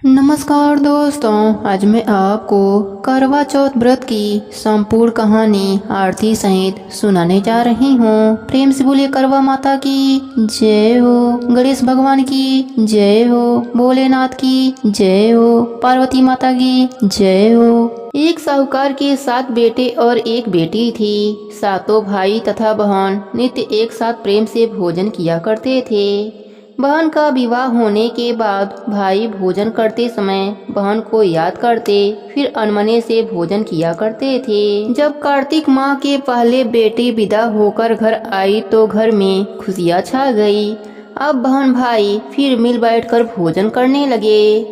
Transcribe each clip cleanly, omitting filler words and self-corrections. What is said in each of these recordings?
नमस्कार दोस्तों, आज मैं आपको करवा चौथ व्रत की संपूर्ण कहानी आरती सहित सुनाने जा रही हूँ। प्रेम से बोलिए करवा माता की जय हो, गणेश भगवान की जय हो, भोलेनाथ की जय हो, पार्वती माता की जय हो। एक साहूकार के 7 बेटे और एक बेटी थी। सातों भाई तथा बहन नित्य एक साथ प्रेम से भोजन किया करते थे। बहन का विवाह होने के बाद भाई भोजन करते समय बहन को याद करते, फिर अनमने से भोजन किया करते थे। जब कार्तिक माह के पहले बेटी विदा होकर घर आई तो घर में खुशियाँ छा गई। अब बहन भाई फिर मिल बैठकर भोजन करने लगे।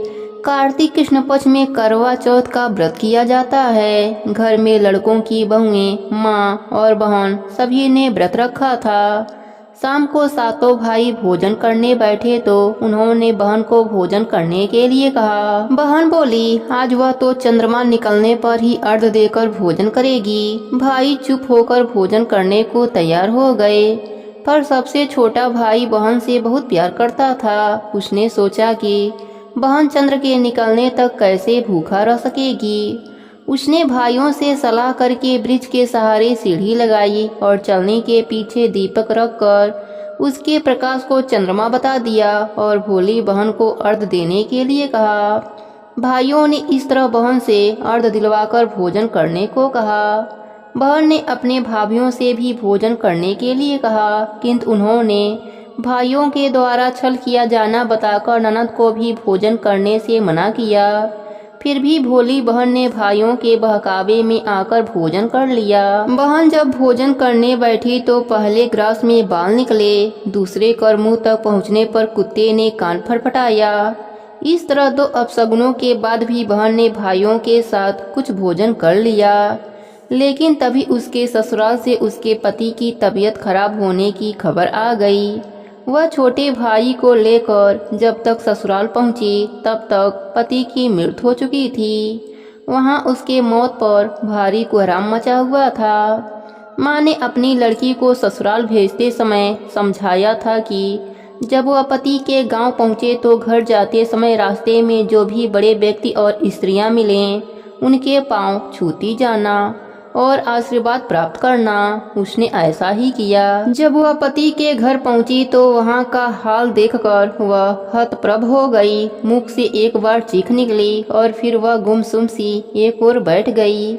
कार्तिक कृष्ण पक्ष में करवा चौथ का व्रत किया जाता है। घर में लड़कों की बहुएं, माँ और बहन सभी ने व्रत रखा था। शाम को सातों भाई भोजन करने बैठे तो उन्होंने बहन को भोजन करने के लिए कहा। बहन बोली, आज वह तो चंद्रमा निकलने पर ही अर्घ देकर भोजन करेगी। भाई चुप होकर भोजन करने को तैयार हो गए, पर सबसे छोटा भाई बहन से बहुत प्यार करता था। उसने सोचा कि बहन चंद्र के निकलने तक कैसे भूखा रह सकेगी। उसने भाइयों से सलाह करके वृक्ष के सहारे सीढ़ी लगाई और चलनी के पीछे दीपक रखकर उसके प्रकाश को चंद्रमा बता दिया और भोली बहन को अर्घ देने के लिए कहा। भाइयों ने इस तरह बहन से अर्घ दिलवाकर भोजन करने को कहा। बहन ने अपने भाइयों से भी भोजन करने के लिए कहा, किंतु उन्होंने भाइयों के द्वारा छल किया जाना बताकर ननद को भी भोजन करने से मना किया। फिर भी भोली बहन ने भाइयों के बहकावे में आकर भोजन कर लिया। बहन जब भोजन करने बैठी तो पहले ग्रास में बाल निकले, दूसरे कर मुंह तक पहुंचने पर कुत्ते ने कान फटफटाया। इस तरह 2 अपशगुनों के बाद भी बहन ने भाइयों के साथ कुछ भोजन कर लिया। लेकिन तभी उसके ससुराल से उसके पति की तबीयत खराब होने की खबर आ गई। वह छोटे भाई को लेकर जब तक ससुराल पहुंची तब तक पति की मृत्यु हो चुकी थी। वहां उसके मौत पर भारी कोहराम मचा हुआ था। माँ ने अपनी लड़की को ससुराल भेजते समय समझाया था कि जब वह पति के गांव पहुंचे तो घर जाते समय रास्ते में जो भी बड़े व्यक्ति और स्त्रियां मिलें उनके पांव छूती जाना और आशीर्वाद प्राप्त करना। उसने ऐसा ही किया। जब वह पति के घर पहुंची तो वहां का हाल देखकर वह हतप्रभ हो गई। मुख से एक बार चीख निकली और फिर वह गुमसुम सी एक ओर बैठ गई।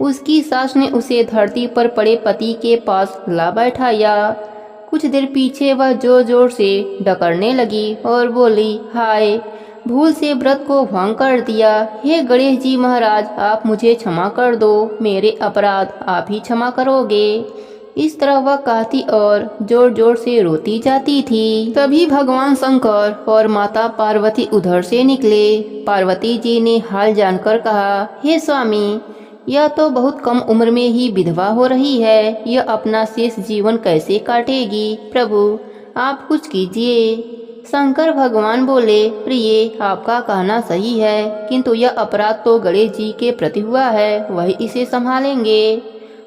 उसकी सास ने उसे धरती पर पड़े पति के पास ला बैठाया। कुछ देर पीछे वह जोर जोर से डकरने लगी और बोली, हाय, भूल से व्रत को भंग कर दिया। हे गणेश जी महाराज, आप मुझे क्षमा कर दो, मेरे अपराध आप ही क्षमा करोगे। इस तरह वह कहती और जोर जोर से रोती जाती थी। तभी भगवान शंकर और माता पार्वती उधर से निकले। पार्वती जी ने हाल जानकर कहा, हे स्वामी, यह तो बहुत कम उम्र में ही विधवा हो रही है। यह अपना शेष जीवन कैसे काटेगी? प्रभु, आप कुछ कीजिए। शंकर भगवान बोले, प्रिय, आपका कहना सही है, किंतु यह अपराध तो गणेश जी के प्रति हुआ है, वही इसे संभालेंगे।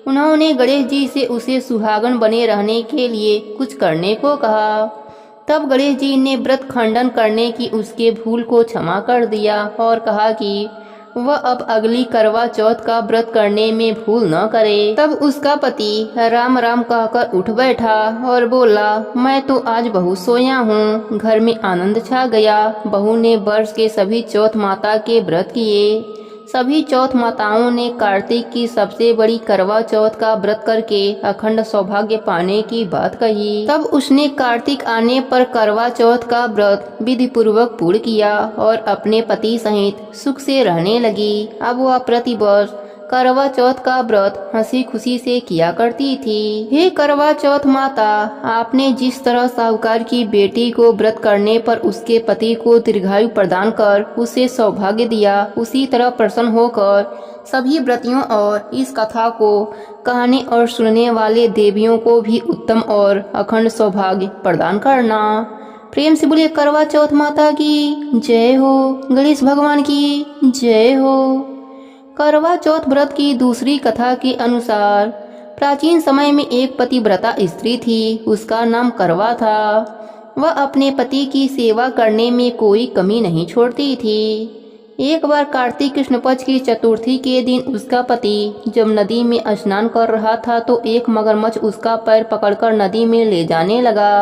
उन्होंने गणेश जी से उसे सुहागन बने रहने के लिए कुछ करने को कहा। तब गणेश जी ने व्रत खंडन करने की उसके भूल को क्षमा कर दिया और कहा कि वह अब अगली करवा चौथ का व्रत करने में भूल न करे। तब उसका पति राम राम कहकर उठ बैठा और बोला, मैं तो आज बहुत सोया हूँ। घर में आनंद छा गया। बहू ने वर्ष के सभी चौथ माता के व्रत किए। सभी चौथ माताओं ने कार्तिक की सबसे बड़ी करवा चौथ का व्रत करके अखंड सौभाग्य पाने की बात कही। तब उसने कार्तिक आने पर करवा चौथ का व्रत विधि पूर्वक पूर्ण किया और अपने पति सहित सुख से रहने लगी। अब वह प्रतिवर्ष करवा चौथ का व्रत हंसी खुशी से किया करती थी। हे करवा चौथ माता, आपने जिस तरह साहूकार की बेटी को व्रत करने पर उसके पति को दीर्घायु प्रदान कर उसे सौभाग्य दिया, उसी तरह प्रसन्न होकर सभी व्रतियों और इस कथा को कहने और सुनने वाले देवियों को भी उत्तम और अखंड सौभाग्य प्रदान करना। प्रेम से बोलिए करवा चौथ माता की जय हो, गणेश भगवान की जय हो। करवा चौथ व्रत की दूसरी कथा के अनुसार प्राचीन समय में एक पतिव्रता स्त्री थी। उसका नाम करवा था। वह अपने पति की सेवा करने में कोई कमी नहीं छोड़ती थी। एक बार कार्तिक कृष्ण पक्ष की चतुर्थी के दिन उसका पति जब नदी में स्नान कर रहा था तो एक मगरमच्छ उसका पैर पकड़कर नदी में ले जाने लगा।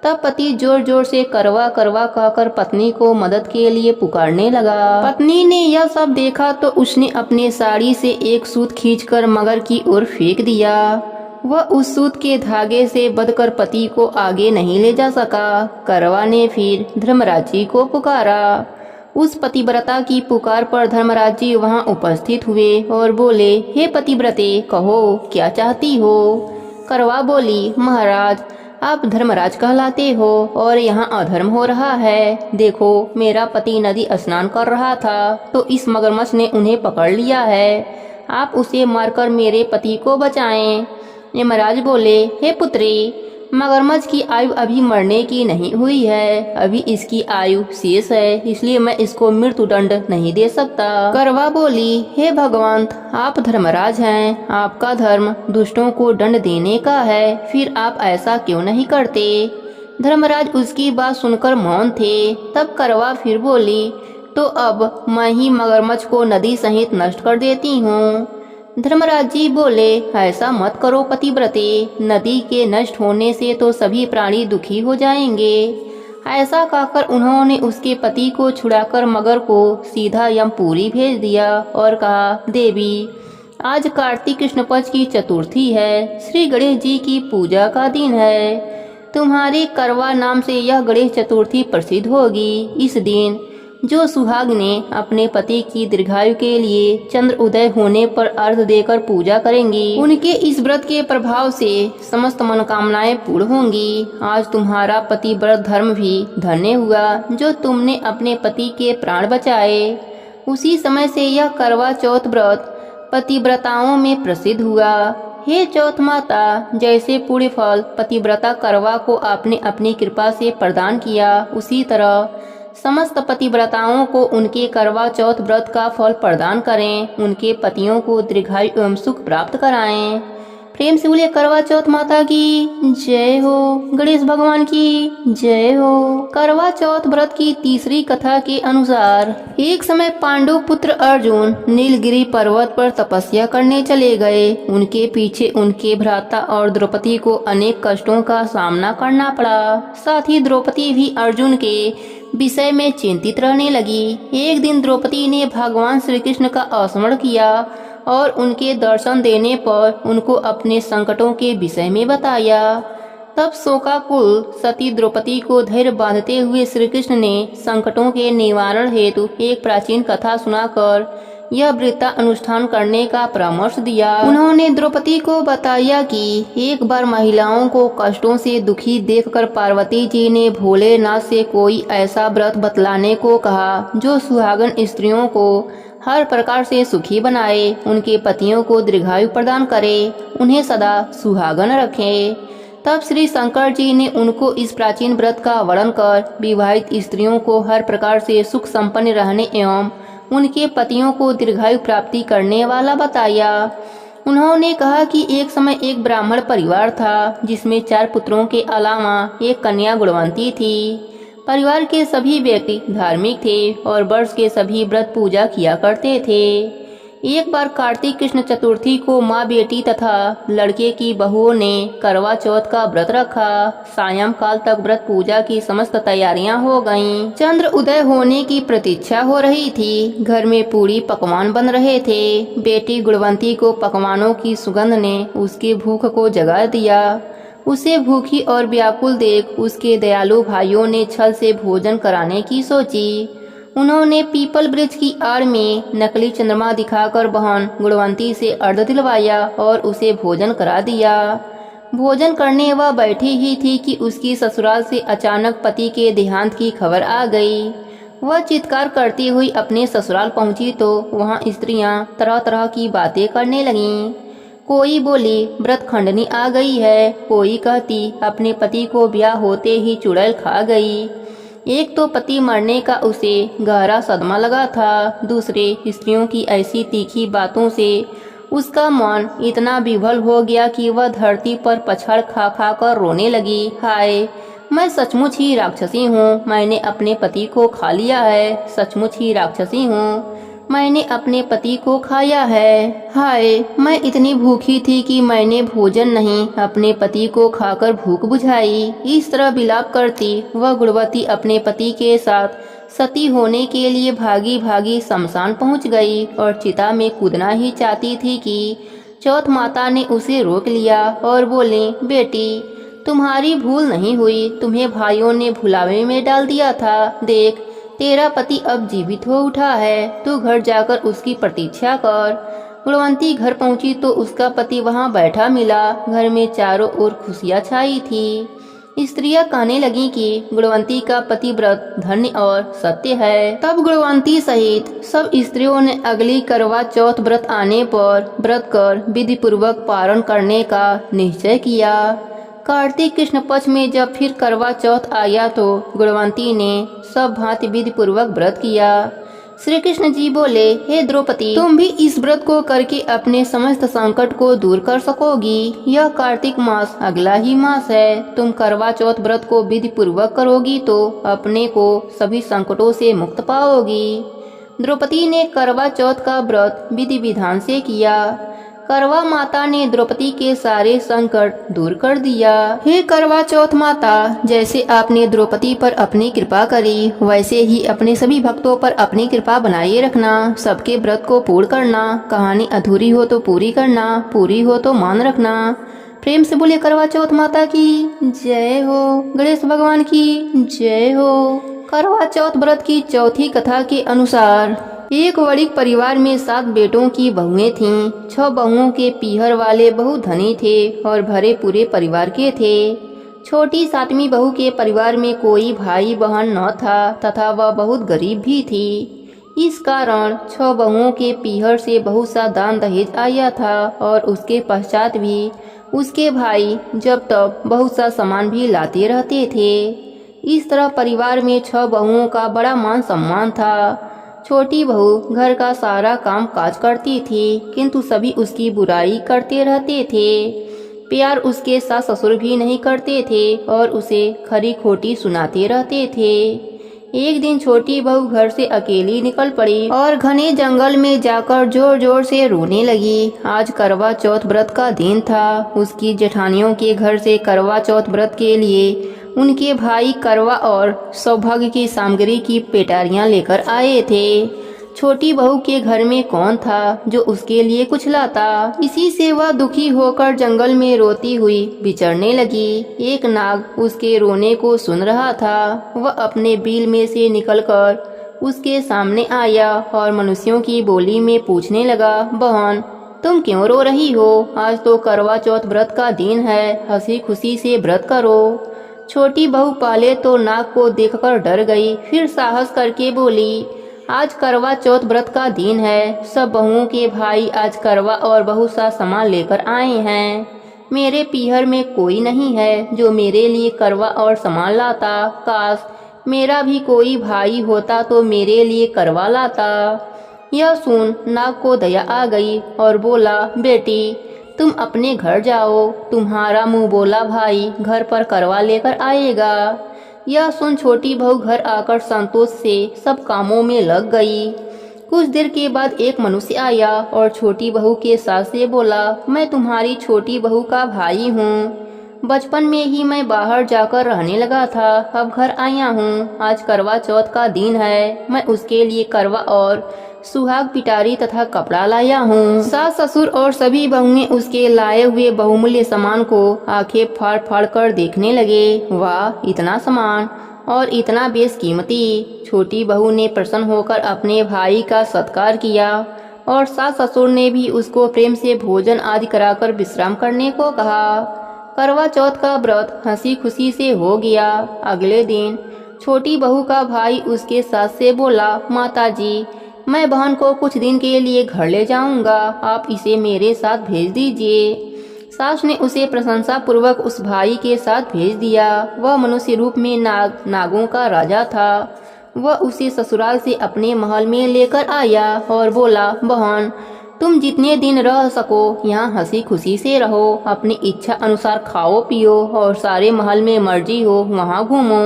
तब पति जोर जोर से करवा करवा कहकर पत्नी को मदद के लिए पुकारने लगा। पत्नी ने यह सब देखा तो उसने अपने साड़ी से एक सूत खींचकर मगर की ओर फेंक दिया। वह उस सूत के धागे से बंधकर पति को आगे नहीं ले जा सका। करवा ने फिर धर्मराज जी को पुकारा। उस पतिव्रता की पुकार पर धर्मराज जी वहाँ उपस्थित हुए और बोले, हे पतिव्रते, कहो क्या चाहती हो। करवा बोली, महाराज आप धर्मराज कहलाते हो और यहाँ अधर्म हो रहा है। देखो मेरा पति नदी स्नान कर रहा था तो इस मगरमच्छ ने उन्हें पकड़ लिया है। आप उसे मारकर मेरे पति को बचाएं। यमराज बोले, हे पुत्री, मगरमच्छ की आयु अभी मरने की नहीं हुई है, अभी इसकी आयु शेष है, इसलिए मैं इसको मृत्यु दंड नहीं दे सकता। करवा बोली, हे भगवंत, आप धर्मराज हैं, आपका धर्म दुष्टों को दंड देने का है, फिर आप ऐसा क्यों नहीं करते। धर्मराज उसकी बात सुनकर मौन थे। तब करवा फिर बोली, तो अब मैं ही मगरमच्छ को नदी सहित नष्ट कर देती हूँ। धर्मराज जी बोले, ऐसा मत करो पतिव्रते, नदी के नष्ट होने से तो सभी प्राणी दुखी हो जाएंगे। ऐसा कहकर उन्होंने उसके पति को छुड़ाकर मगर को सीधा यमपुरी भेज दिया और कहा, देवी आज कार्तिक कृष्ण पक्ष की चतुर्थी है, श्री गणेश जी की पूजा का दिन है। तुम्हारी करवा नाम से यह गणेश चतुर्थी प्रसिद्ध होगी। इस दिन जो सुहागिने अपने पति की दीर्घायु के लिए चंद्र उदय होने पर अर्घ देकर पूजा करेंगी, उनके इस व्रत के प्रभाव से समस्त मनोकामनाएं पूर्ण होंगी। आज तुम्हारा पति व्रत धर्म भी धन्य हुआ जो तुमने अपने पति के प्राण बचाए। उसी समय से यह करवा चौथ व्रत पतिव्रताओं में प्रसिद्ध हुआ। हे चौथ माता, जैसे पुण्य फल पतिव्रता करवा को आपने अपनी कृपा से प्रदान किया, उसी तरह समस्त पतिव्रताओं को उनके करवा चौथ व्रत का फल प्रदान करें, उनके पतियों को दीर्घायु एवं सुख प्राप्त कराएं। प्रेम से बोलिए करवा चौथ माता की जय हो, गणेश भगवान की जय हो। करवा चौथ व्रत की तीसरी कथा के अनुसार एक समय पांडु पुत्र अर्जुन नीलगिरी पर्वत पर तपस्या करने चले गए। उनके पीछे उनके भ्राता और द्रौपदी को अनेक कष्टों का सामना करना पड़ा। साथ ही द्रौपदी भी अर्जुन के विषय में चिंतित रहने लगी। एक दिन द्रौपदी ने भगवान श्री कृष्ण का स्मरण किया और उनके दर्शन देने पर उनको अपने संकटों के विषय में बताया। तब शोकाकुल सती द्रौपदी को धैर्य बांधते हुए श्री कृष्ण ने संकटों के निवारण हेतु एक प्राचीन कथा सुनाकर यह व्रत अनुष्ठान करने का परामर्श दिया। उन्होंने द्रौपदी को बताया कि एक बार महिलाओं को कष्टों से दुखी देखकर पार्वती जी ने भोलेनाथ से कोई ऐसा व्रत बतलाने को कहा जो सुहागन स्त्रियों को हर प्रकार से सुखी बनाए, उनके पतियों को दीर्घायु प्रदान करे, उन्हें सदा सुहागन रखे। तब श्री शंकर जी ने उनको इस प्राचीन व्रत का वर्णन कर विवाहित स्त्रियों को हर प्रकार से सुख संपन्न रहने एवं उनके पतियों को दीर्घायु प्राप्ति करने वाला बताया। उन्होंने कहा कि एक समय एक ब्राह्मण परिवार था जिसमें 4 पुत्रों के अलावा एक कन्या गुणवंती थी। परिवार के सभी व्यक्ति धार्मिक थे और वर्ष के सभी व्रत पूजा किया करते थे। एक बार कार्तिक कृष्ण चतुर्थी को माँ बेटी तथा लड़के की बहुओं ने करवा चौथ का व्रत रखा। सायं काल तक व्रत पूजा की समस्त तैयारियां हो गईं। चंद्र उदय होने की प्रतीक्षा हो रही थी। घर में पूरी पकवान बन रहे थे। बेटी गुणवंती को पकवानों की सुगंध ने उसकी भूख को जगा दिया। उसे भूखी और व्याकुल देख उसके दयालु भाइयों ने छल से भोजन कराने की सोची। उन्होंने पीपल वृक्ष की आड़ में नकली चंद्रमा दिखाकर बहन गुणवंती से अर्घ दिलवाया और उसे भोजन करा दिया। भोजन करने वह बैठी ही थी कि उसकी ससुराल से अचानक पति के देहांत की खबर आ गई। वह चित्कार करती हुई अपने ससुराल पहुंची तो वहां स्त्रियां तरह तरह की बातें करने लगीं। कोई बोली व्रत खंडनी आ गई है, कोई कहती अपने पति को ब्याह होते ही चुड़ैल खा गई। एक तो पति मरने का उसे गहरा सदमा लगा था, दूसरे स्त्रियों की ऐसी तीखी बातों से उसका मन इतना विभल हो गया कि वह धरती पर पछाड़ खा खा कर रोने लगी। हाय, मैं सचमुच ही राक्षसी हूँ, मैंने अपने पति को खा लिया है। सचमुच ही राक्षसी हूँ, मैंने अपने पति को खाया है। हाय, मैं इतनी भूखी थी कि मैंने भोजन नहीं अपने पति को खाकर भूख बुझाई। इस तरह विलाप करती वह गुणवती अपने पति के साथ सती होने के लिए भागी भागी शमशान पहुंच गई और चिता में कूदना ही चाहती थी कि चौथ माता ने उसे रोक लिया और बोले, बेटी तुम्हारी भूल नहीं हुई, तुम्हें भाइयों ने भुलावे में डाल दिया था। देख, तेरा पति अब जीवित हो उठा है, तू घर जाकर उसकी प्रतीक्षा कर। गुणवंती घर पहुंची तो उसका पति वहां बैठा मिला। घर में चारों ओर खुशियां छाई थी। स्त्रियां कहने लगी कि गुणवंती का पतिव्रत धन्य और सत्य है। तब गुणवंती सहित सब स्त्रियों ने अगली करवा चौथ व्रत आने पर व्रत कर विधि पूर्वक पारण करने का निश्चय किया। कार्तिक कृष्ण पक्ष में जब फिर करवा चौथ आया तो गुणवंती ने सब भांति विधि पूर्वक व्रत किया। श्री कृष्ण जी बोले, हे द्रौपदी, तुम भी इस व्रत को करके अपने समस्त संकट को दूर कर सकोगी। यह कार्तिक मास अगला ही मास है। तुम करवा चौथ व्रत को विधि पूर्वक करोगी तो अपने को सभी संकटों से मुक्त पाओगी। द्रौपदी ने करवा चौथ का व्रत विधि विधान से किया। करवा माता ने द्रौपदी के सारे संकट दूर कर दिया। हे करवा चौथ माता, जैसे आपने द्रौपदी पर अपनी कृपा करी, वैसे ही अपने सभी भक्तों पर अपनी कृपा बनाए रखना। सबके व्रत को पूर्ण करना। कहानी अधूरी हो तो पूरी करना, पूरी हो तो मान रखना। प्रेम से बोले करवा चौथ माता की जय हो, गणेश भगवान की जय हो। करवा चौथ व्रत की चौथी कथा के अनुसार एक वणिक परिवार में 7 बेटों की बहुएं थीं। 6 बहुओं के पीहर वाले बहुत धनी थे और भरे पूरे परिवार के थे। छोटी 7वीं बहू के परिवार में कोई भाई बहन न था तथा वह बहुत गरीब भी थी। इस कारण 6 बहुओं के पीहर से बहुत सा दान दहेज आया था और उसके पश्चात भी उसके भाई जब तब बहुत सा सामान भी लाते रहते थे। इस तरह परिवार में 6 बहुओं का बड़ा मान सम्मान था। छोटी बहू घर का सारा काम काज करती थी, किंतु सभी उसकी बुराई करते रहते थे। प्यार उसके सास ससुर भी नहीं करते थे और उसे खरी खोटी सुनाते रहते थे। एक दिन छोटी बहू घर से अकेली निकल पड़ी और घने जंगल में जाकर जोर जोर से रोने लगी। आज करवा चौथ व्रत का दिन था। उसकी जेठानियों के घर से करवा चौथ व्रत के लिए उनके भाई करवा और सौभाग्य की सामग्री की पेटारियां लेकर आए थे। छोटी बहू के घर में कौन था जो उसके लिए कुछ लाता। इसी से वह दुखी होकर जंगल में रोती हुई विचरने लगी। एक नाग उसके रोने को सुन रहा था। वह अपने बिल में से निकलकर उसके सामने आया और मनुष्यों की बोली में पूछने लगा, बहन तुम क्यों रो रही हो? आज तो करवा चौथ व्रत का दिन है, हंसी खुशी से व्रत करो। छोटी बहू पहले तो नाग को देखकर डर गई, फिर साहस करके बोली, आज करवा चौथ व्रत का दिन है। सब बहुओं के भाई आज करवा और बहुत सा सामान लेकर आए हैं। मेरे पीहर में कोई नहीं है जो मेरे लिए करवा और सामान लाता। काश मेरा भी कोई भाई होता तो मेरे लिए करवा लाता। यह सुन नाग को दया आ गई और बोला, बेटी तुम अपने घर जाओ, तुम्हारा मुंह बोला भाई घर पर करवा लेकर आएगा। यह सुन छोटी बहू घर आकर संतोष से सब कामों में लग गई। कुछ देर के बाद एक मनुष्य आया और छोटी बहू के सास से बोला, मैं तुम्हारी छोटी बहू का भाई हूँ। बचपन में ही मैं बाहर जाकर रहने लगा था, अब घर आया हूँ। आज करवा चौथ का दिन है, मैं उसके लिए करवा और सुहाग पिटारी तथा कपड़ा लाया हूँ। सास ससुर और सभी बहुएं उसके लाए हुए बहुमूल्य सामान को आंखें फाड़ फाड़ कर देखने लगे। वाह, इतना सामान और इतना बेशकीमती। छोटी बहू ने प्रसन्न होकर अपने भाई का सत्कार किया और सास ससुर ने भी उसको प्रेम से भोजन आदि कराकर विश्राम करने को कहा। करवा चौथ का व्रत हंसी खुशी से हो गया। अगले दिन छोटी बहू का भाई उसके सास से बोला, माताजी मैं बहन को कुछ दिन के लिए घर ले जाऊंगा, आप इसे मेरे साथ भेज दीजिए। सास ने उसे प्रशंसा पूर्वक उस भाई के साथ भेज दिया। वह मनुष्य रूप में नागों का राजा था। वह उसे ससुराल से अपने महल में लेकर आया और बोला, बहन तुम जितने दिन रह सको यहाँ हंसी खुशी से रहो, अपनी इच्छा अनुसार खाओ पियो और सारे महल में मर्जी हो वहाँ घूमो,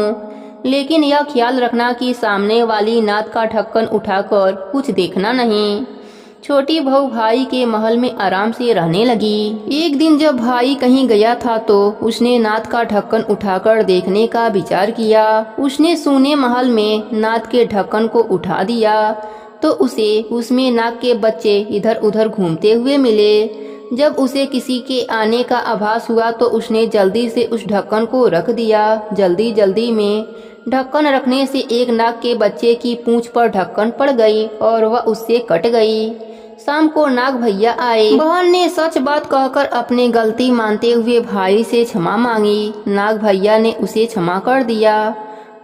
लेकिन यह ख्याल रखना कि सामने वाली नाद का ढक्कन उठाकर कुछ देखना नहीं। छोटी बहू भाई के महल में आराम से रहने लगी। एक दिन जब भाई कहीं गया था तो उसने नाद का ढक्कन उठाकर देखने का विचार किया। उसने सूने महल में नाद के ढक्कन को उठा दिया तो उसे उसमें नाग के बच्चे इधर उधर घूमते हुए मिले। जब उसे किसी के आने का आभास हुआ तो उसने जल्दी से उस ढक्कन को रख दिया। जल्दी जल्दी में ढक्कन रखने से एक नाग के बच्चे की पूंछ पर ढक्कन पड़ गई और वह उससे कट गई। शाम को नाग भैया आए। बहन ने सच बात कहकर अपनी गलती मानते हुए भाई से क्षमा मांगी। नाग भैया ने उसे क्षमा कर दिया।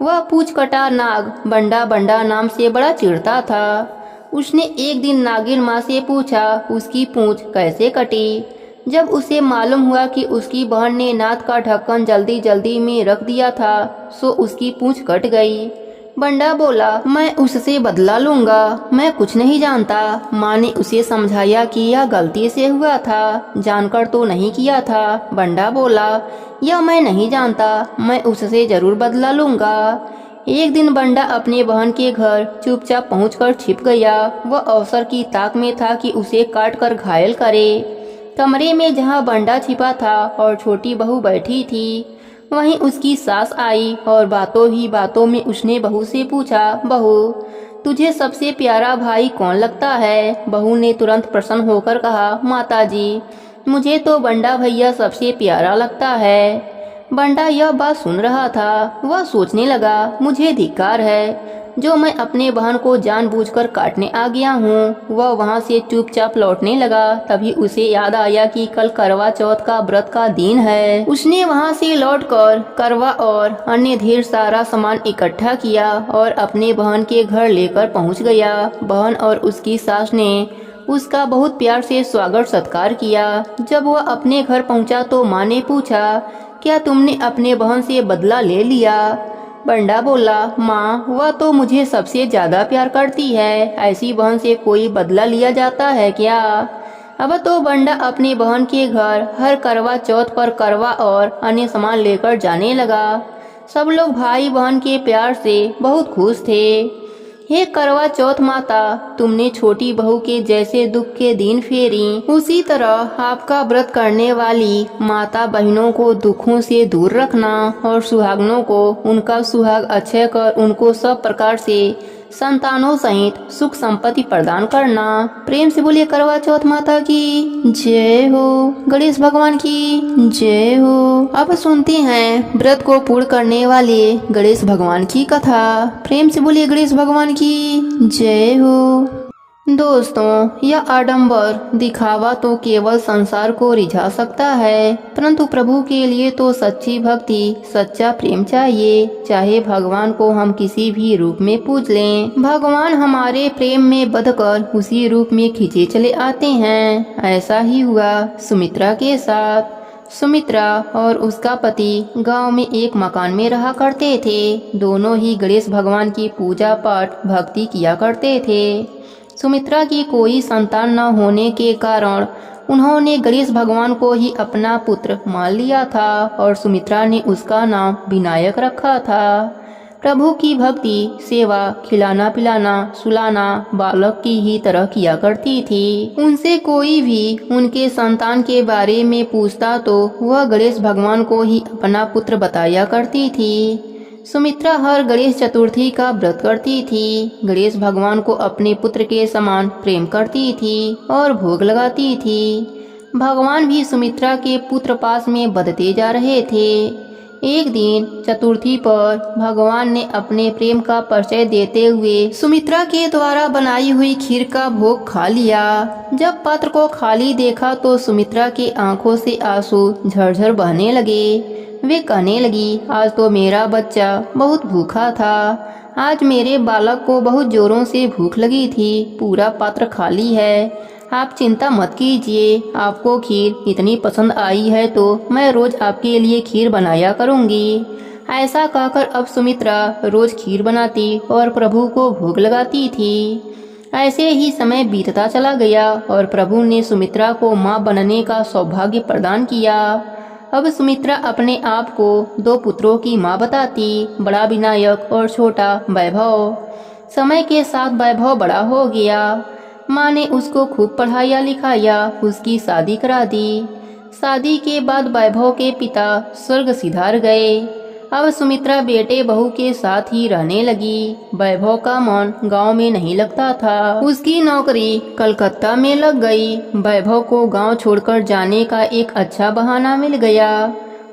वह पूंछ कटा नाग बंडा बंडा नाम से बड़ा चिढ़ता था। उसने एक दिन नागिन माँ से पूछा उसकी पूंछ कैसे कटी। जब उसे मालूम हुआ कि उसकी बहन ने नाद का ढक्कन जल्दी जल्दी में रख दिया था सो उसकी पूंछ कट गई। बंडा बोला, मैं उससे बदला लूंगा, मैं कुछ नहीं जानता। माँ ने उसे समझाया कि यह गलती से हुआ था, जानकर तो नहीं किया था। बंडा बोला, यह मैं नहीं जानता, मैं उससे जरूर बदला लूंगा। एक दिन बंडा अपने बहन के घर चुपचाप पहुंचकर छिप गया। वह अवसर की ताक में था कि उसे काट कर घायल करे। कमरे में जहाँ बंडा छिपा था और छोटी बहू बैठी थी वहीं उसकी सास आई और बातों ही बातों में उसने बहू से पूछा, बहू तुझे सबसे प्यारा भाई कौन लगता है। बहू ने तुरंत प्रसन्न होकर कहा, माताजी मुझे तो बंडा भैया सबसे प्यारा लगता है। बंडा यह बात सुन रहा था। वह सोचने लगा, मुझे धिक्कार है जो मैं अपने बहन को जानबूझकर काटने आ गया हूँ। वह वहाँ से चुपचाप लौटने लगा। तभी उसे याद आया कि कल करवा चौथ का व्रत का दिन है। उसने वहाँ से लौटकर करवा और अन्य ढेर सारा सामान इकट्ठा किया और अपने बहन के घर लेकर पहुँच गया। बहन और उसकी सास ने उसका बहुत प्यार से स्वागत सत्कार किया। जब वह अपने घर पहुँचा तो माँ ने पूछा, क्या तुमने अपने बहन से बदला ले लिया। बंडा बोला, माँ वह तो मुझे सबसे ज्यादा प्यार करती है, ऐसी बहन से कोई बदला लिया जाता है क्या। अब तो बंडा अपनी बहन के घर हर करवा चौथ पर करवा और अन्य सामान लेकर जाने लगा। सब लोग भाई बहन के प्यार से बहुत खुश थे। हे करवा चौथ माता, तुमने छोटी बहू के जैसे दुख के दिन फेरी, उसी तरह आपका व्रत करने वाली माता बहनों को दुखों से दूर रखना और सुहागनों को उनका सुहाग अक्षय कर उनको सब प्रकार से संतानों सहित सुख संपत्ति प्रदान करना। प्रेम से बोलिए करवा चौथ माता की जय हो, गणेश भगवान की जय हो। अब सुनते हैं व्रत को पूर्ण करने वाले गणेश भगवान की कथा। प्रेम से बोलिए गणेश भगवान की जय हो। दोस्तों, यह आडंबर दिखावा तो केवल संसार को रिझा सकता है, परंतु प्रभु के लिए तो सच्ची भक्ति सच्चा प्रेम चाहिए। चाहे भगवान को हम किसी भी रूप में पूज लें, भगवान हमारे प्रेम में बंधकर उसी रूप में खींचे चले आते हैं। ऐसा ही हुआ सुमित्रा के साथ। सुमित्रा और उसका पति गांव में एक मकान में रहा करते थे। दोनों ही गणेश भगवान की पूजा पाठ भक्ति किया करते थे। सुमित्रा की कोई संतान न होने के कारण उन्होंने गणेश भगवान को ही अपना पुत्र मान लिया था और सुमित्रा ने उसका नाम विनायक रखा था। प्रभु की भक्ति सेवा खिलाना पिलाना सुलाना बालक की ही तरह किया करती थी। उनसे कोई भी उनके संतान के बारे में पूछता तो वह गणेश भगवान को ही अपना पुत्र बताया करती थी। सुमित्रा हर गणेश चतुर्थी का व्रत करती थी। गणेश भगवान को अपने पुत्र के समान प्रेम करती थी और भोग लगाती थी। भगवान भी सुमित्रा के पुत्र पास में बढ़ते जा रहे थे। एक दिन चतुर्थी पर भगवान ने अपने प्रेम का परिचय देते हुए सुमित्रा के द्वारा बनाई हुई खीर का भोग खा लिया। जब पात्र को खाली देखा तो सुमित्रा के आंखों से आंसू झरझर बहने लगे। वे कहने लगी, आज तो मेरा बच्चा बहुत भूखा था। आज मेरे बालक को बहुत जोरों से भूख लगी थी। पूरा पात्र खाली है। आप चिंता मत कीजिए। आपको खीर इतनी पसंद आई है तो मैं रोज आपके लिए खीर बनाया करूंगी। ऐसा कहकर अब सुमित्रा रोज खीर बनाती और प्रभु को भोग लगाती थी। ऐसे ही समय बीतता चला गया और प्रभु ने सुमित्रा को माँ बनने का सौभाग्य प्रदान किया। अब सुमित्रा अपने आप को 2 पुत्रों की माँ बताती, बड़ा विनायक और छोटा वैभव। समय के साथ वैभव बड़ा हो गया। माँ ने उसको खूब पढ़ाया लिखाया, उसकी शादी करा दी। शादी के बाद वैभव के पिता स्वर्ग सिधार गए। अब सुमित्रा बेटे बहू के साथ ही रहने लगी। वैभव का मन गांव में नहीं लगता था। उसकी नौकरी कलकत्ता में लग गई। वैभव को गांव छोड़कर जाने का एक अच्छा बहाना मिल गया।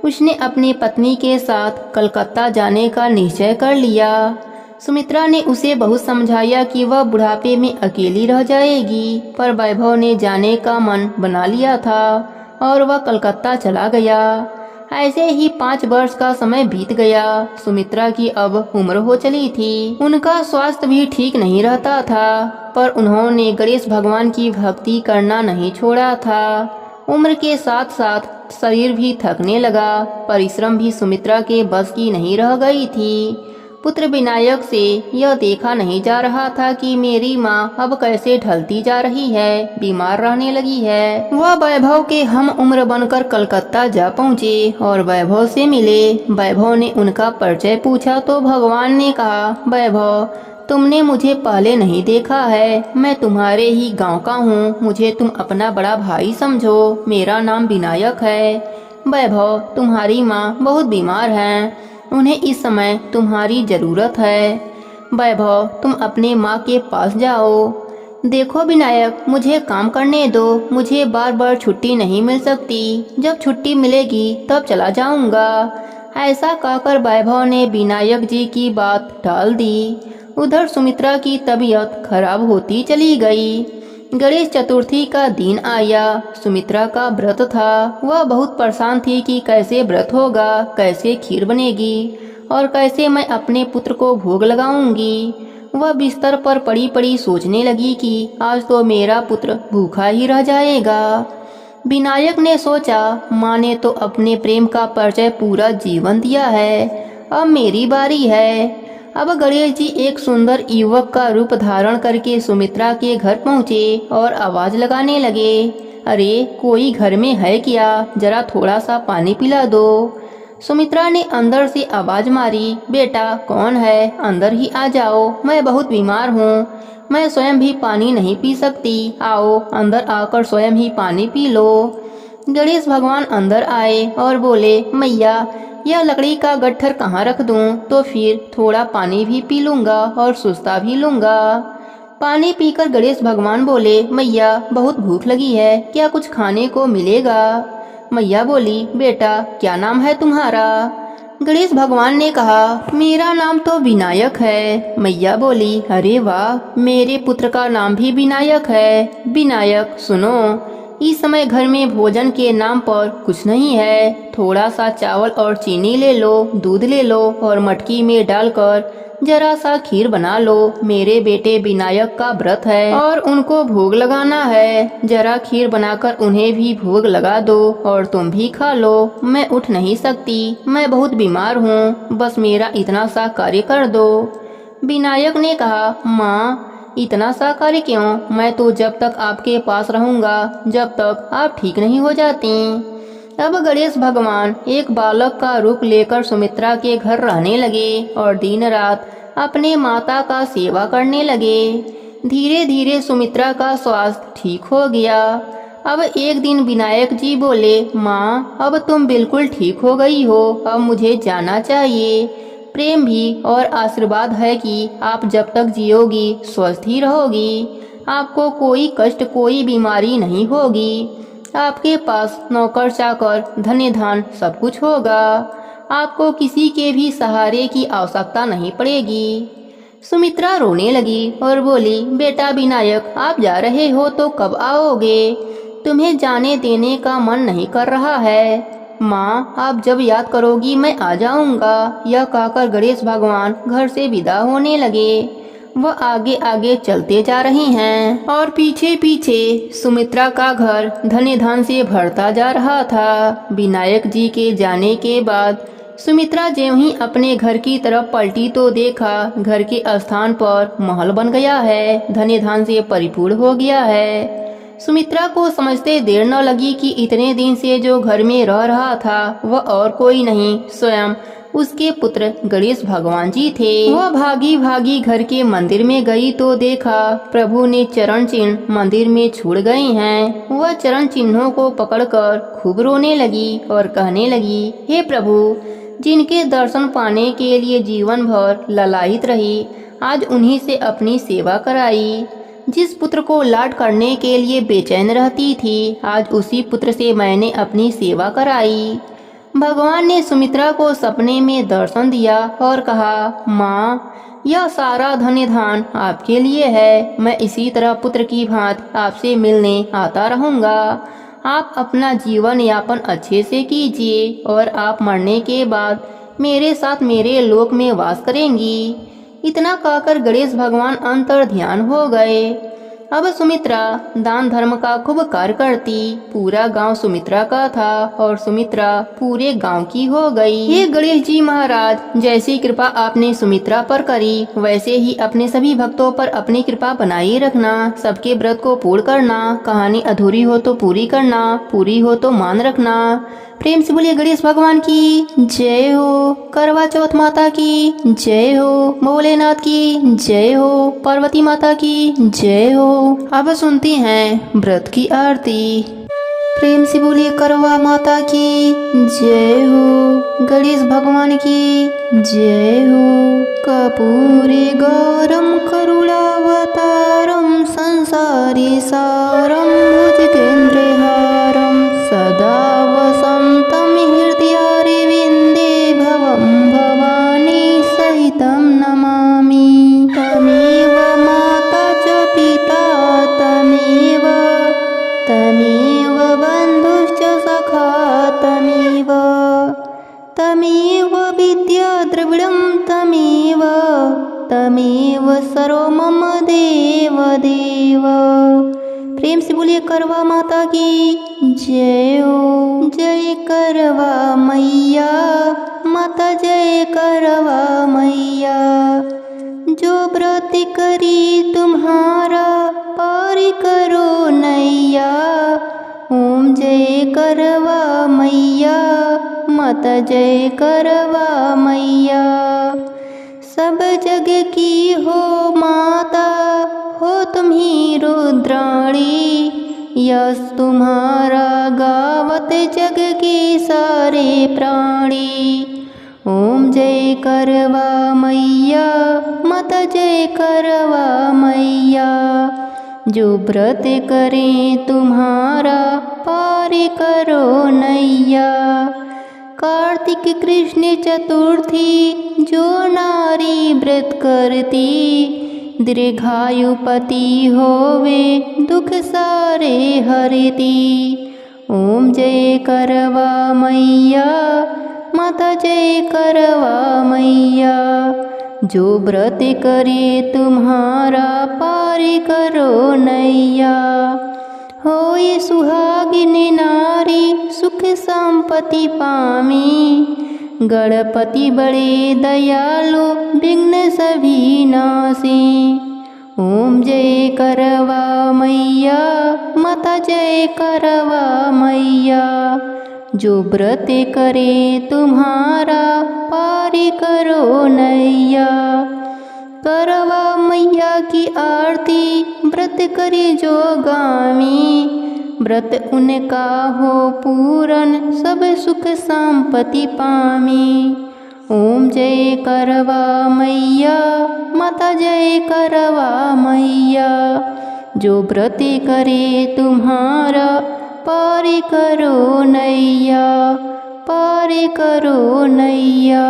उसने अपनी पत्नी के साथ कलकत्ता जाने का निश्चय कर लिया। सुमित्रा ने उसे बहुत समझाया कि वह बुढ़ापे में अकेली रह जाएगी, पर वैभव ने जाने का मन बना लिया था और वह कलकत्ता चला गया। ऐसे ही 5 वर्ष का समय बीत गया। सुमित्रा की अब उम्र हो चली थी। उनका स्वास्थ्य भी ठीक नहीं रहता था, पर उन्होंने गणेश भगवान की भक्ति करना नहीं छोड़ा था। उम्र के साथ साथ शरीर भी थकने लगा। परिश्रम भी सुमित्रा के बस की नहीं रह गई थी। पुत्र विनायक से यह देखा नहीं जा रहा था कि मेरी माँ अब कैसे ढलती जा रही है, बीमार रहने लगी है। वह वैभव के हम उम्र बनकर कलकत्ता जा पहुँचे और वैभव से मिले। वैभव ने उनका परिचय पूछा तो भगवान ने कहा, वैभव, तुमने मुझे पहले नहीं देखा है। मैं तुम्हारे ही गांव का हूँ। मुझे तुम अपना बड़ा भाई समझो। मेरा नाम विनायक है। वैभव, तुम्हारी माँ बहुत बीमार हैं। उन्हें इस समय तुम्हारी जरूरत है। वैभव, तुम अपने माँ के पास जाओ। देखो विनायक, मुझे काम करने दो। मुझे बार बार छुट्टी नहीं मिल सकती। जब छुट्टी मिलेगी तब चला जाऊंगा। ऐसा कहकर वैभव ने विनायक जी की बात टाल दी। उधर सुमित्रा की तबीयत खराब होती चली गई। गणेश चतुर्थी का दिन आया। सुमित्रा का व्रत था। वह बहुत परेशान थी कि कैसे व्रत होगा, कैसे खीर बनेगी और कैसे मैं अपने पुत्र को भोग लगाऊंगी। वह बिस्तर पर पड़ी पड़ी सोचने लगी कि आज तो मेरा पुत्र भूखा ही रह जाएगा। विनायक ने सोचा, माँ ने तो अपने प्रेम का परिचय पूरा जीवन दिया है, अब मेरी बारी है। अब गणेश जी एक सुंदर युवक का रूप धारण करके सुमित्रा के घर पहुँचे और आवाज लगाने लगे, अरे कोई घर में है क्या? जरा थोड़ा सा पानी पिला दो। सुमित्रा ने अंदर से आवाज मारी, बेटा कौन है? अंदर ही आ जाओ, मैं बहुत बीमार हूँ। मैं स्वयं भी पानी नहीं पी सकती। आओ अंदर आकर स्वयं ही पानी पी लो। गणेश भगवान अंदर आए और बोले, मैया यह लकड़ी का गट्ठर कहाँ रख दूं? तो फिर थोड़ा पानी भी पी लूंगा और सुस्ता भी लूंगा। पानी पीकर गणेश भगवान बोले, मैया बहुत भूख लगी है, क्या कुछ खाने को मिलेगा? मैया बोली, बेटा क्या नाम है तुम्हारा? गणेश भगवान ने कहा, मेरा नाम तो विनायक है। मैया बोली, अरे वाह, मेरे पुत्र का नाम भी विनायक है। विनायक सुनो, इस समय घर में भोजन के नाम पर कुछ नहीं है। थोड़ा सा चावल और चीनी ले लो, दूध ले लो और मटकी में डालकर जरा सा खीर बना लो। मेरे बेटे विनायक का व्रत है और उनको भोग लगाना है। जरा खीर बनाकर उन्हें भी भोग लगा दो और तुम भी खा लो। मैं उठ नहीं सकती, मैं बहुत बीमार हूँ, बस मेरा इतना सा कार्य कर दो। विनायक ने कहा, माँ इतना सा कार्य क्यों? मैं तो जब तक आपके पास रहूंगा जब तक आप ठीक नहीं हो जाती। अब गणेश भगवान एक बालक का रूप लेकर सुमित्रा के घर रहने लगे और दिन रात अपने माता का सेवा करने लगे। धीरे धीरे सुमित्रा का स्वास्थ्य ठीक हो गया। अब एक दिन विनायक जी बोले, माँ अब तुम बिल्कुल ठीक हो गई हो, अब मुझे जाना चाहिए। प्रेम भी और आशीर्वाद है कि आप जब तक जियोगी स्वस्थ ही रहोगी। आपको कोई कष्ट, कोई बीमारी नहीं होगी। आपके पास नौकर चाकर, धन्य धान सब कुछ होगा। आपको किसी के भी सहारे की आवश्यकता नहीं पड़ेगी। सुमित्रा रोने लगी और बोली, बेटा विनायक आप जा रहे हो तो कब आओगे? तुम्हें जाने देने का मन नहीं कर रहा है। माँ आप जब याद करोगी मैं आ जाऊंगा। यह कहकर गणेश भगवान घर से विदा होने लगे। वह आगे आगे चलते जा रहे हैं और पीछे पीछे सुमित्रा का घर धन्य धन से भरता जा रहा था। विनायक जी के जाने के बाद सुमित्रा ज्यों ही अपने घर की तरफ पलटी तो देखा घर के स्थान पर महल बन गया है, धन्य धन से परिपूर्ण हो गया है। सुमित्रा को समझते देर न लगी कि इतने दिन से जो घर में रह रहा था वह और कोई नहीं स्वयं उसके पुत्र गणेश भगवान जी थे। वह भागी भागी घर के मंदिर में गई तो देखा प्रभु ने चरण चिन्ह मंदिर में छोड़ गए हैं। वह चरण चिन्हों को पकड़कर खूब रोने लगी और कहने लगी, हे प्रभु, जिनके दर्शन पाने के लिए जीवन भर ललायित रही, आज उन्हीं से अपनी सेवा कराई। जिस पुत्र को लाड करने के लिए बेचैन रहती थी, आज उसी पुत्र से मैंने अपनी सेवा कराई। भगवान ने सुमित्रा को सपने में दर्शन दिया और कहा, माँ, यह सारा धन्य धन आपके लिए है। मैं इसी तरह पुत्र की भांति आपसे मिलने आता रहूँगा। आप अपना जीवन यापन अच्छे से कीजिए और आप मरने के बाद मेरे साथ मेरे लोक में वास करेंगी। इतना कहकर गणेश भगवान अंतर ध्यान हो गए। अब सुमित्रा दान धर्म का खूब कार्य करती। पूरा गांव सुमित्रा का था और सुमित्रा पूरे गांव की हो गई। हे गणेश जी महाराज, जैसी कृपा आपने सुमित्रा पर करी वैसे ही अपने सभी भक्तों पर अपनी कृपा बनाए रखना। सबके व्रत को पूर्ण करना, कहानी अधूरी हो तो पूरी करना, पूरी हो तो मान रखना। प्रेम से बोलिए गणेश भगवान की जय हो, करवा चौथ माता की जय हो, भोलेनाथ की जय हो, पार्वती माता की जय हो। अब सुनते हैं व्रत की आरती। प्रेम से बोलिए करवा माता की जय हो, गणेश भगवान की जय हो। कर्पूरे गौरम करुणावतारम संसारी सारम भुजगेन्द्रहारम सदा वसंतम हृदयारविन्दे भवं भवानी सहितं नमामि। तमेव माता च पिता तमेव बन्धुश्च सखा तमेव विद्या द्रविडं तमेव सर्व मम देव। प्रेम से बोलिए करवा माता की जय हो। जय करवा मैया माता, जय करवा मैया। जो व्रत करी तुम्हारा पार करो नैया। ओम जय करवा मैया माता, जय करवा मैया। सब जग की हो माता, हो तुम ही रुद्राणी। यश तुम्हारा गावत जग के सारे प्राणी। ओम जय करवा मैया माता, जय करवा मैया। जो व्रत करें तुम्हारा पार करो नैया। कार्तिक कृष्ण चतुर्थी जो नारी व्रत करती, दीर्घायुपति होवे दुख सारे हरती। ओम जय करवा मैया माता, जय करवा मैया। जो व्रत करे तुम्हारा पार करो नैया। होए सुहागिनी नारी सुख संपत्ति पामी। गणपति बड़े दयालु विघ्न सभी नासे। ओम जय करवा मैया माता, जय करवा मैया। जो व्रत करे तुम्हारा पार करो नैया। करवा मैया की आरती व्रत करे जो गामी। व्रत उनका हो पूरन सब सुख संपत्ति पामी। ओम जय करवा मैया माता, जय करवा मैया। जो व्रत करे तुम्हारा पार करो नैया, पार करो नैया।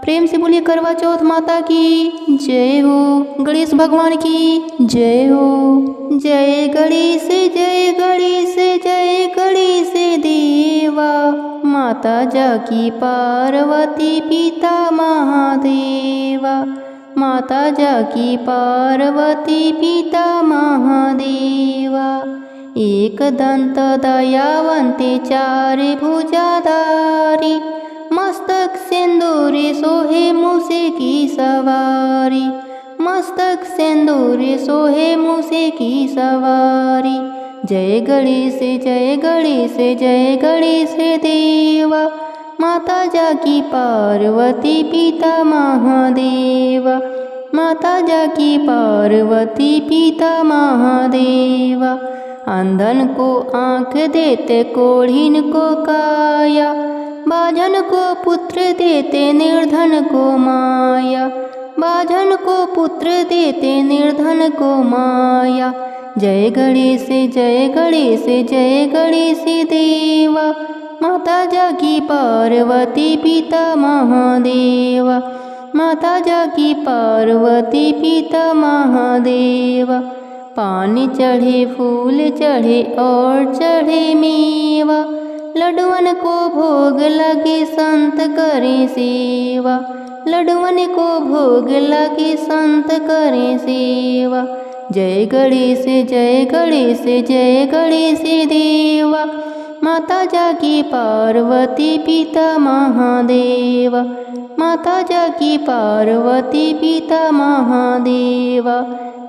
प्रेम से बोलिए करवा चौथ माता की जय हो, गणेश भगवान की जय हो। जय गणेश जय गणेश जय गणेश देवा। माता जाकी पार्वती पिता महादेवा। माता जाकी पार्वती पिता महादेवा। एक दंत दयावंते चार भुजाधारी। मस्तक सिंदूरे सोहे मूसे की सवारी, मस्तक सिंदूरे सोहे मूसे की सवारी। जय गणेश जय गणेश जय गणेश देवा, माता जाकी पार्वती पिता महादेवा, माता जाकी पार्वती पिता महादेवा। अंधन को आँख देते कोढ़ीन को काया, बाझन को पुत्र देते निर्धन को माया, बाझन को पुत्र देते निर्धन को माया। जय गणेश जय गणेश जय गणेश देवा, माता जाकी पार्वती पिता महादेवा, माता जाकी पार्वती पिता महादेवा। पान चढ़े फूल चढ़े और चढ़े मेवा, लड्डुअन को भोग लगे संत करें सेवा, लड्डुअन को भोग लगे संत करें सेवा। जय गणेश जय गणेश जय गणेश देवा, माता जाकी पार्वती पिता महादेवा, माता जाकी पार्वती पिता महादेवा।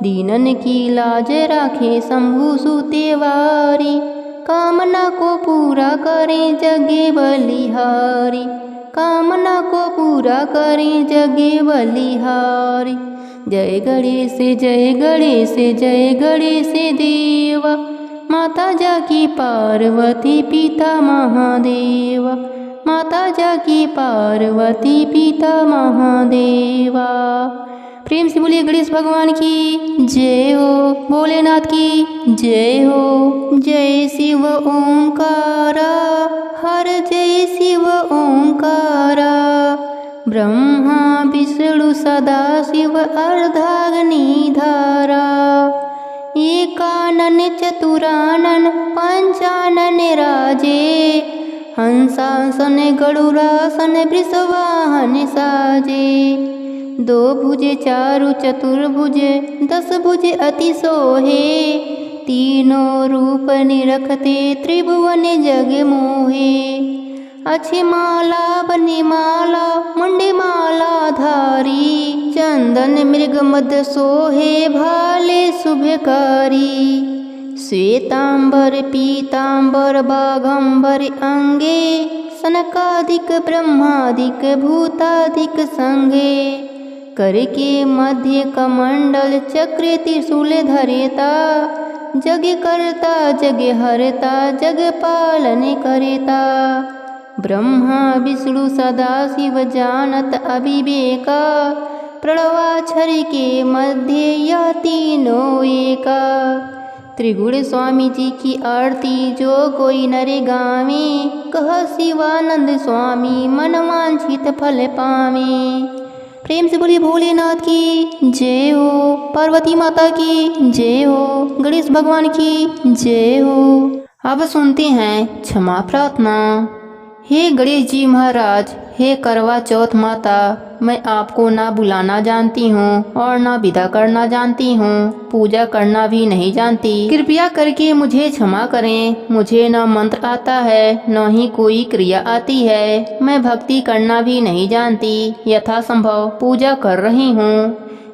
दीनन की लाज राखे शंभु सुतेवारी, कामना को पूरा करें जगे बलिहारी, कामना को पूरा करें जगे बलिहारी। जय गणेश जय गणेश जय गणेश देवा, माता जाकी पार्वती पिता महादेवा, माता जाकी पार्वती पिता महादेवा। प्रेम से बोलिए गणेश भगवान की जय हो, भोलेनाथ की जय हो। जय शिव ओंकारा, हर जय शिव ओंकारा, ब्रह्मा विष्णु सदा शिव अर्धाग्नि धारा। एकानन चतुरानन पंचानन राजे, हंसासन गरुड़ासन वृषवाहन साजे। दो भुजे चारु चतुर्भुज 10 भुज अति सोहे, तीनों रूप निरखते त्रिभुवन जग मोहे। अच्छी माला बनी माला मुंडी माला धारी, चंदन मृग मद सोहे भाले शुभकारी। श्वेतांबर पीतांबर बाघंबर अंगे, सनकादिक ब्रह्मादिक भूतादिक संगे। करके मध्य कमंडल चक्र त्रिशूल धरेता, जग करता जग हरता जग पालन करेता। ब्रह्मा विष्णु सदा शिव जानत अविवेका, प्रणवाक्षर के मध्य यह तीनों एका। त्रिगुण स्वामी जी की आरती जो कोई नरे गावे, कह शिवानंद स्वामी मन वांछित फल पावे। प्रेम से बोलिए भोलेनाथ की जय हो, पार्वती माता की जय हो, गणेश भगवान की जय हो। अब सुनते हैं क्षमा प्रार्थना। हे गणेश जी महाराज, हे करवा चौथ माता, मैं आपको ना बुलाना जानती हूँ और ना विदा करना जानती हूँ, पूजा करना भी नहीं जानती। कृपया करके मुझे क्षमा करें। मुझे न मंत्र आता है न ही कोई क्रिया आती है। मैं भक्ति करना भी नहीं जानती, यथासंभव पूजा कर रही हूँ।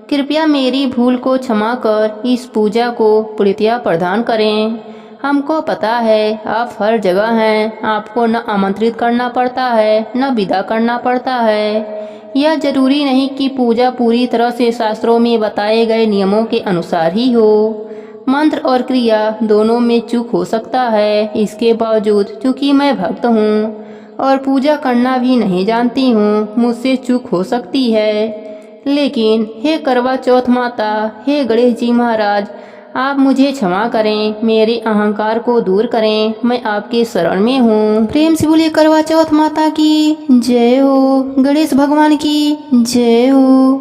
कृपया मेरी भूल को क्षमा कर इस पूजा को पूर्णतया प्रदान करें। हमको पता है आप हर जगह हैं, आपको न आमंत्रित करना पड़ता है न विदा करना पड़ता है। यह जरूरी नहीं कि पूजा पूरी तरह से शास्त्रों में बताए गए नियमों के अनुसार ही हो। मंत्र और क्रिया दोनों में चूक हो सकता है। इसके बावजूद चूंकि मैं भक्त हूँ और पूजा करना भी नहीं जानती हूँ, मुझसे चूक हो सकती है। लेकिन हे करवा चौथ माता, हे गणेश जी महाराज, आप मुझे क्षमा करें, मेरे अहंकार को दूर करें, मैं आपके शरण में हूँ। प्रेम से बोलिए करवा चौथ माता की जय हो, गणेश भगवान की जय हो।